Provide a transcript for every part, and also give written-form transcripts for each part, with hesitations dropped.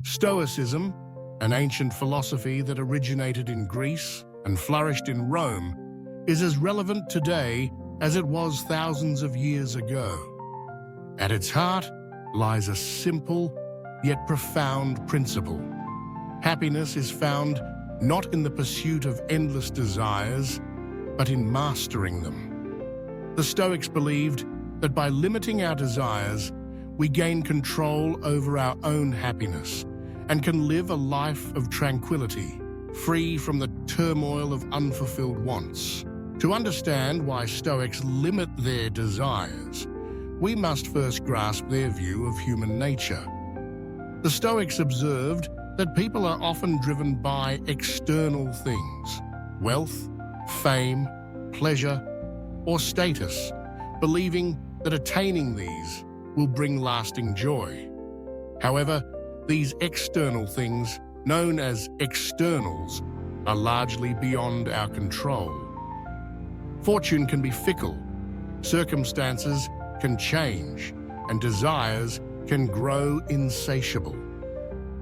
Stoicism, an ancient philosophy that originated in Greece and flourished in Rome, is as relevant today as it was thousands of years ago. At its heart lies a simple yet profound principle. Happiness is found not in the pursuit of endless desires, but in mastering them. The Stoics believed that by limiting our desires, we gain control over our own happiness and can live a life of tranquility, free from the turmoil of unfulfilled wants. To understand why Stoics limit their desires, we must first grasp their view of human nature. The Stoics observed that people are often driven by external things: wealth, fame, pleasure, or status, believing that attaining these will bring lasting joy. However, these external things, known as externals, are largely beyond our control. Fortune can be fickle, circumstances can change, and desires can grow insatiable.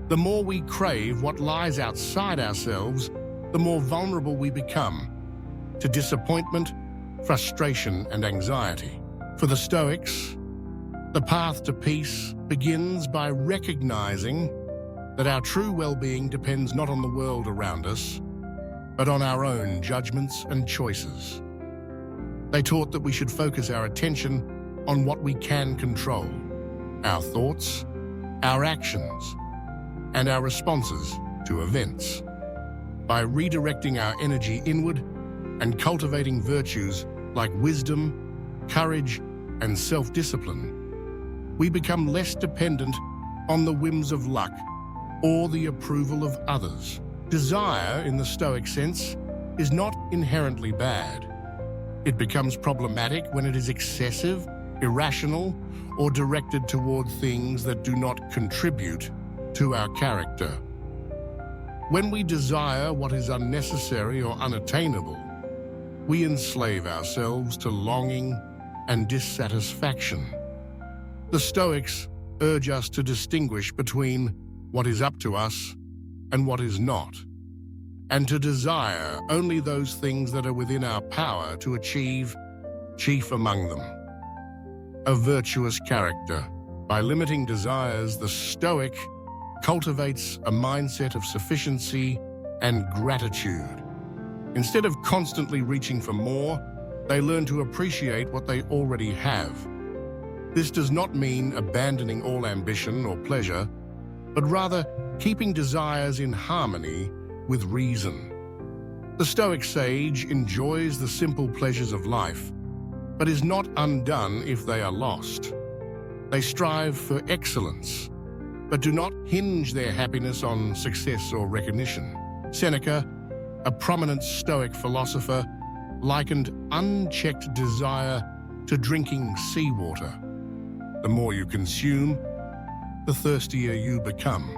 The more we crave what lies outside ourselves, the more vulnerable we become to disappointment, frustration, and anxiety. For the Stoics, the path to peace begins by recognizing that our true well-being depends not on the world around us, but on our own judgments and choices. They taught that we should focus our attention on what we can control: our thoughts, our actions, and our responses to events. By redirecting our energy inward and cultivating virtues like wisdom, courage, and self-discipline, we become less dependent on the whims of luck or the approval of others. Desire, in the Stoic sense, is not inherently bad. It becomes problematic when it is excessive, irrational, or directed toward things that do not contribute to our character. When we desire what is unnecessary or unattainable, we enslave ourselves to longing and dissatisfaction. The Stoics urge us to distinguish between what is up to us and what is not, and to desire only those things that are within our power to achieve, chief among them a virtuous character. By limiting desires, the Stoic cultivates a mindset of sufficiency and gratitude. Instead of constantly reaching for more, they learn to appreciate what they already have. This does not mean abandoning all ambition or pleasure, but rather keeping desires in harmony with reason. The Stoic sage enjoys the simple pleasures of life, but is not undone if they are lost. They strive for excellence, but do not hinge their happiness on success or recognition. Seneca, a prominent Stoic philosopher, likened unchecked desire to drinking seawater. The more you consume, the thirstier you become.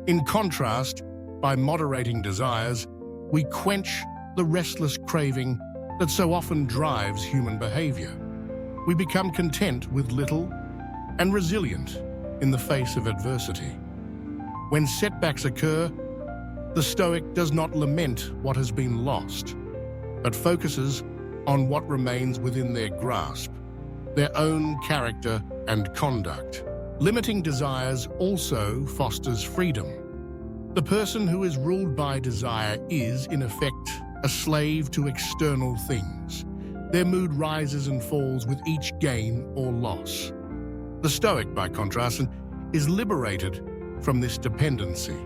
In contrast, by moderating desires, we quench the restless craving that so often drives human behavior. We become content with little and resilient in the face of adversity. When setbacks occur, the Stoic does not lament what has been lost, but focuses on what remains within their grasp, their own character and conduct. Limiting desires also fosters freedom. The person who is ruled by desire is, in effect, a slave to external things. Their mood rises and falls with each gain or loss. The Stoic, by contrast, is liberated from this dependency.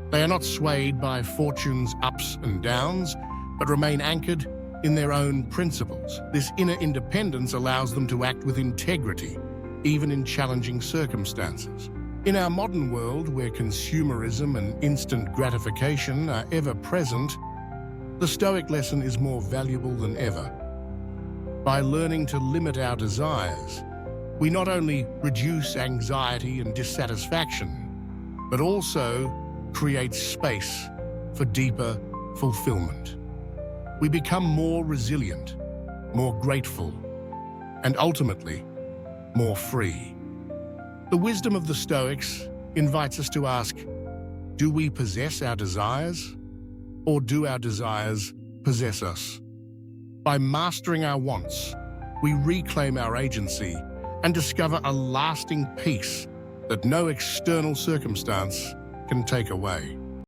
They are not swayed by fortune's ups and downs, but remain anchored in their own principles. This inner independence allows them to act with integrity, even in challenging circumstances. In our modern world, where consumerism and instant gratification are ever present, the Stoic lesson is more valuable than ever. By learning to limit our desires, we not only reduce anxiety and dissatisfaction, but also create space for deeper fulfillment. We become more resilient, more grateful, and ultimately, more free. The wisdom of the Stoics invites us to ask, do we possess our desires, or do our desires possess us? By mastering our wants, we reclaim our agency and discover a lasting peace that no external circumstance can take away.